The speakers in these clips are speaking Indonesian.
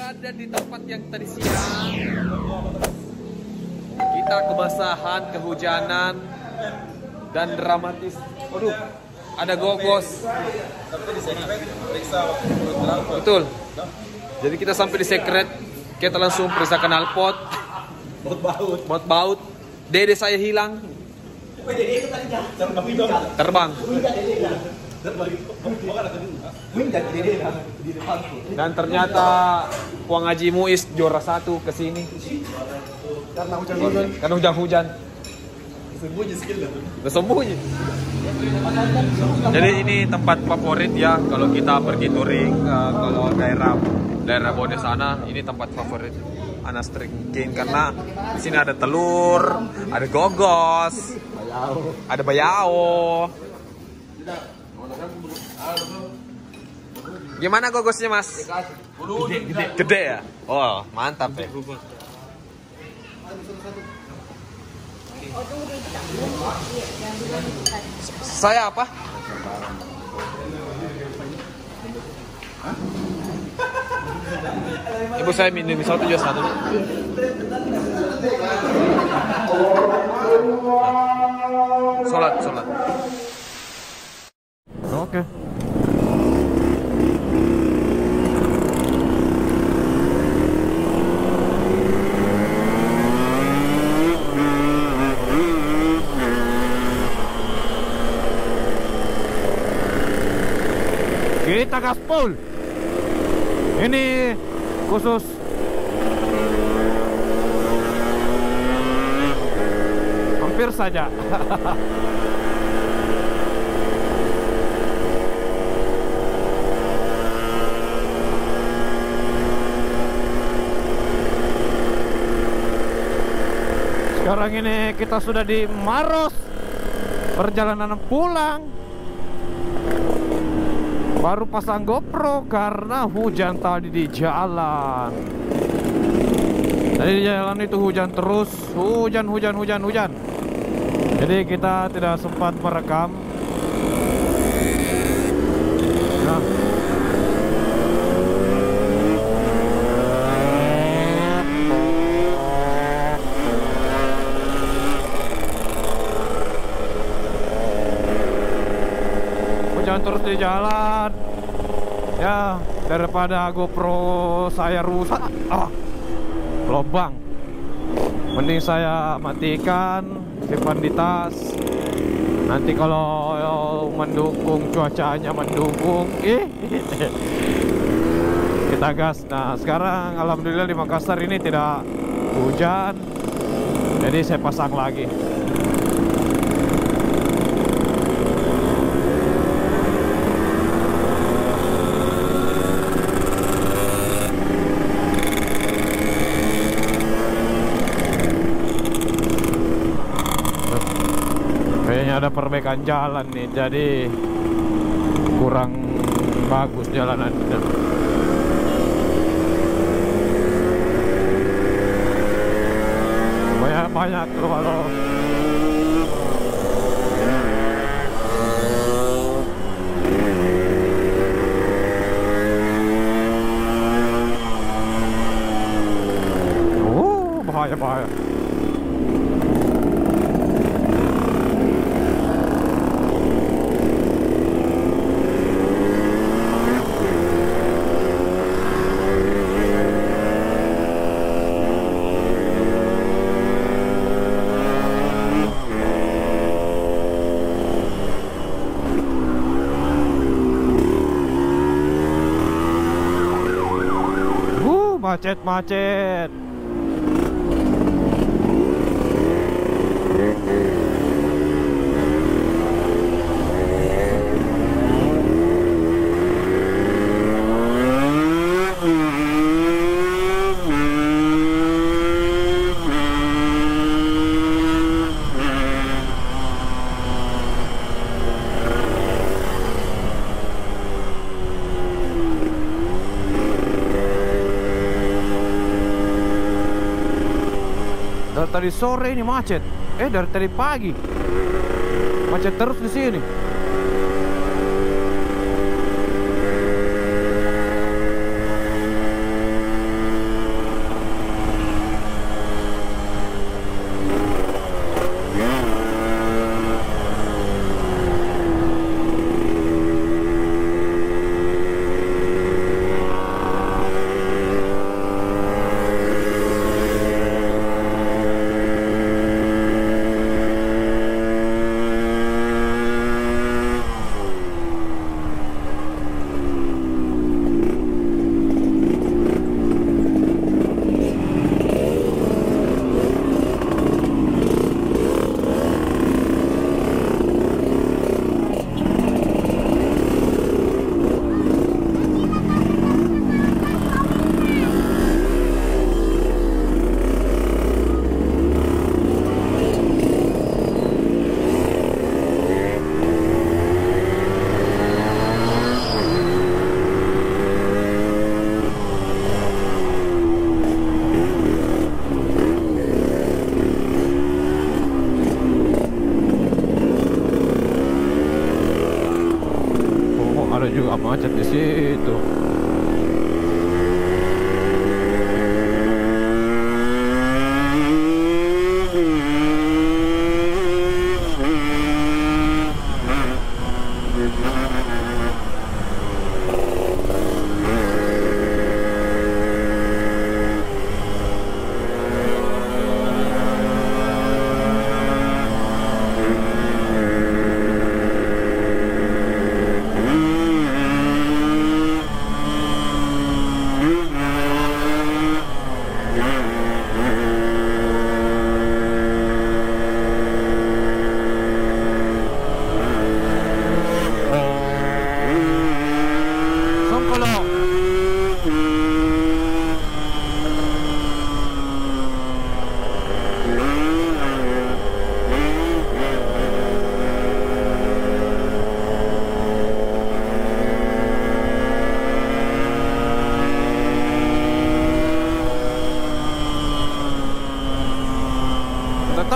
berada di tempat yang tadi siang. Kita kebasahan, kehujanan, dan dramatis. Waduh, ada gogos. Betul. Jadi kita sampai di secret, kita langsung periksa knalpot. Baut baut. Dede saya hilang. Terbang. Dan ternyata Puang Haji Muiz juara 1 kesini. Karena hujan-hujan. Sembunyi. Jadi ini tempat favorit ya kalau kita pergi touring, kalau daerah Bode sana, ini tempat favorit Anas Trekking karena di sini ada telur, ada gogos, ada bayao. Gimana gogosnya, Mas? Gede ya? Oh, mantap ya. Saya apa? Ibu saya minum satu juga satu. Sholat. Oke. Kita gaspol. Ini khusus hampir saja. Sekarang ini kita sudah di Maros, perjalanan pulang. Baru pasang GoPro karena hujan tadi di jalan. Tadi di jalan itu hujan terus, hujan. Jadi kita tidak sempat merekam. Nah. Hujan terus di jalan. Ya, daripada GoPro saya rusak, lobang. Mending saya matikan, simpan di tas. Nanti kalau mendukung, cuacanya mendukung, kita gas. Nah, sekarang alhamdulillah di Makassar ini tidak hujan. Jadi saya pasang lagi. Ada perbaikan jalan nih, jadi kurang bagus jalanannya. Banyak tuh kalau bahaya. Macet. Dari sore ini macet. Dari tadi pagi macet terus di sini. macet di situ.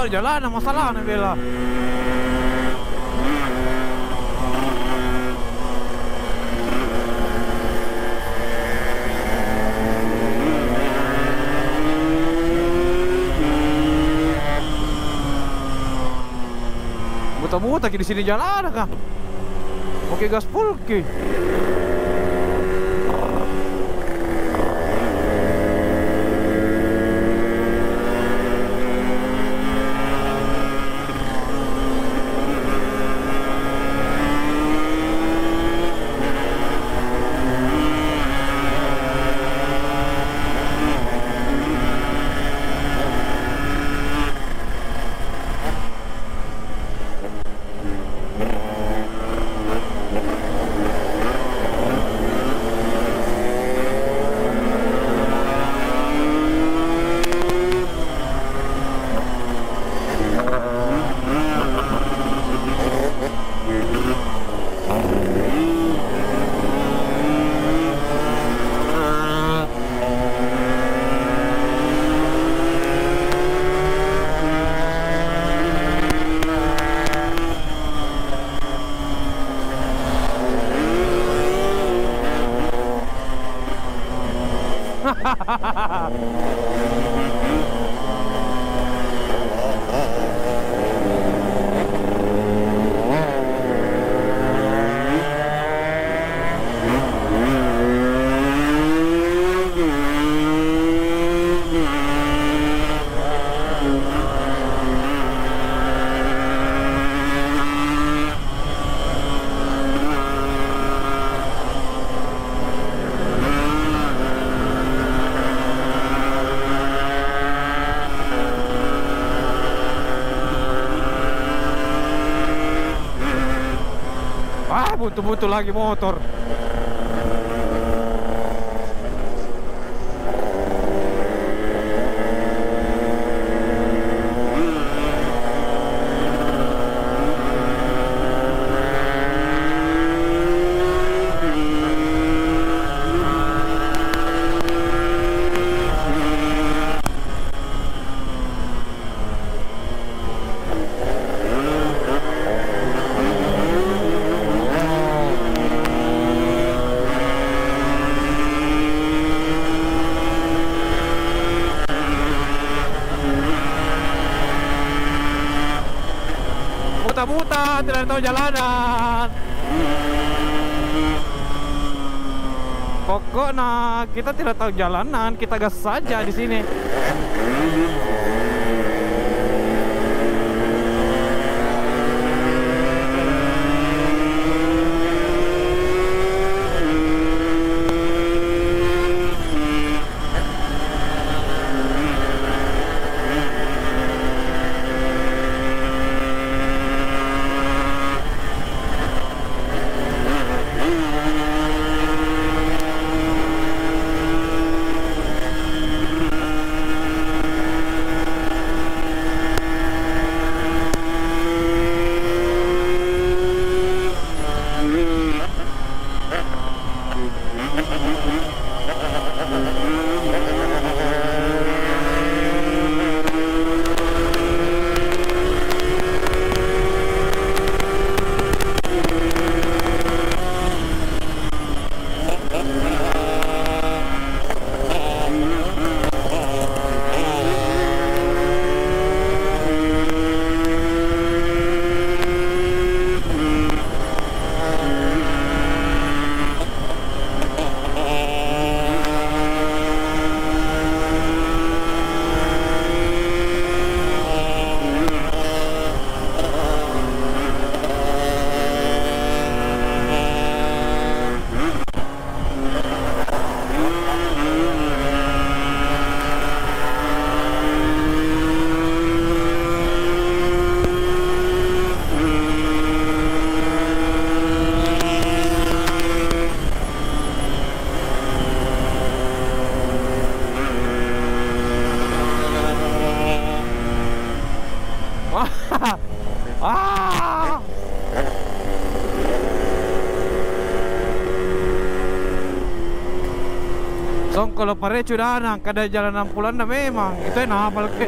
Jalan masalah nih Bella. Buta-buta di sini jalan kah? Oke gas full ki. Buntu-buntu lagi motor. Buta-buta, tidak tahu jalanan. Pokoknya kita tidak tahu jalanan, kita gas saja di sini. Tong kalau pare sudah nang kada jalan 60-an na memang. Itu yang hafal ke.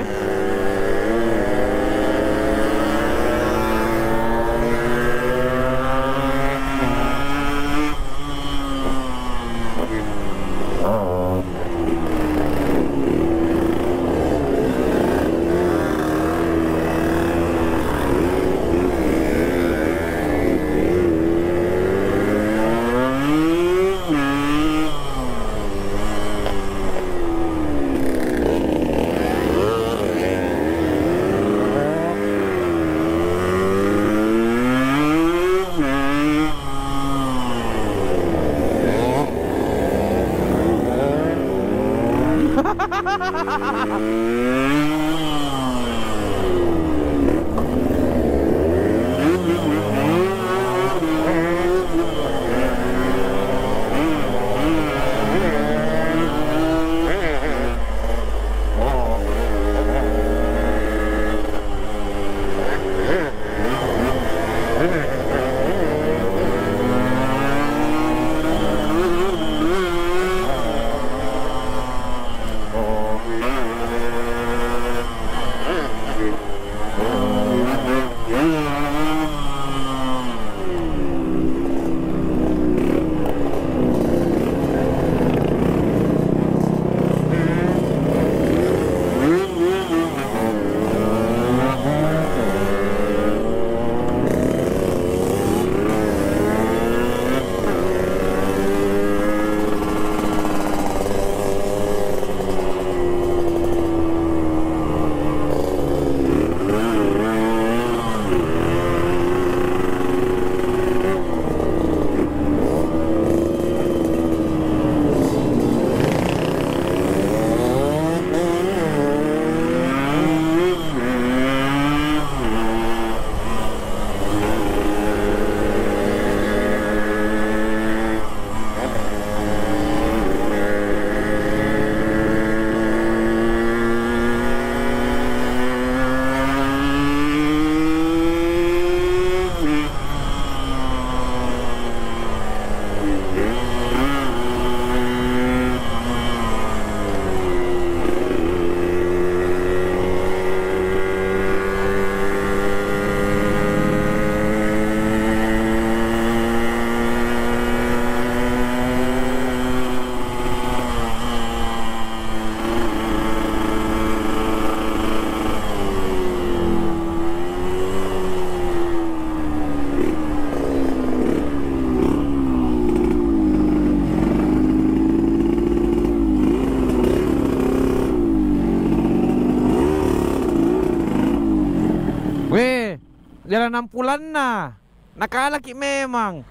Jalan 60-an na. Nakalaki memang.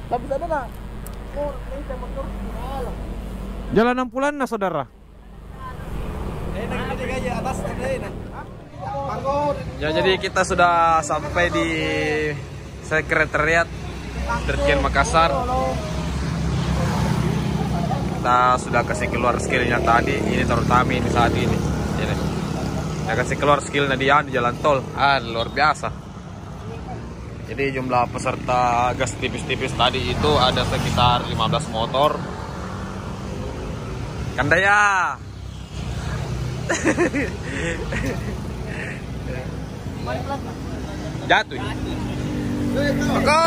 Tapos ano na? Oh, may motor. Jalan 60-an na, saudara. Atas na. Ya, jadi kita sudah sampai di sekretariat Dirjen Makassar. Kita sudah kasih keluar skillnya tadi. Ini terutama ini saat ini. Kita kasih keluar skillnya dia di jalan tol. Luar biasa. Jadi jumlah peserta gas tipis-tipis tadi itu ada sekitar 15 motor. Kandaya. Jatuh. Oke.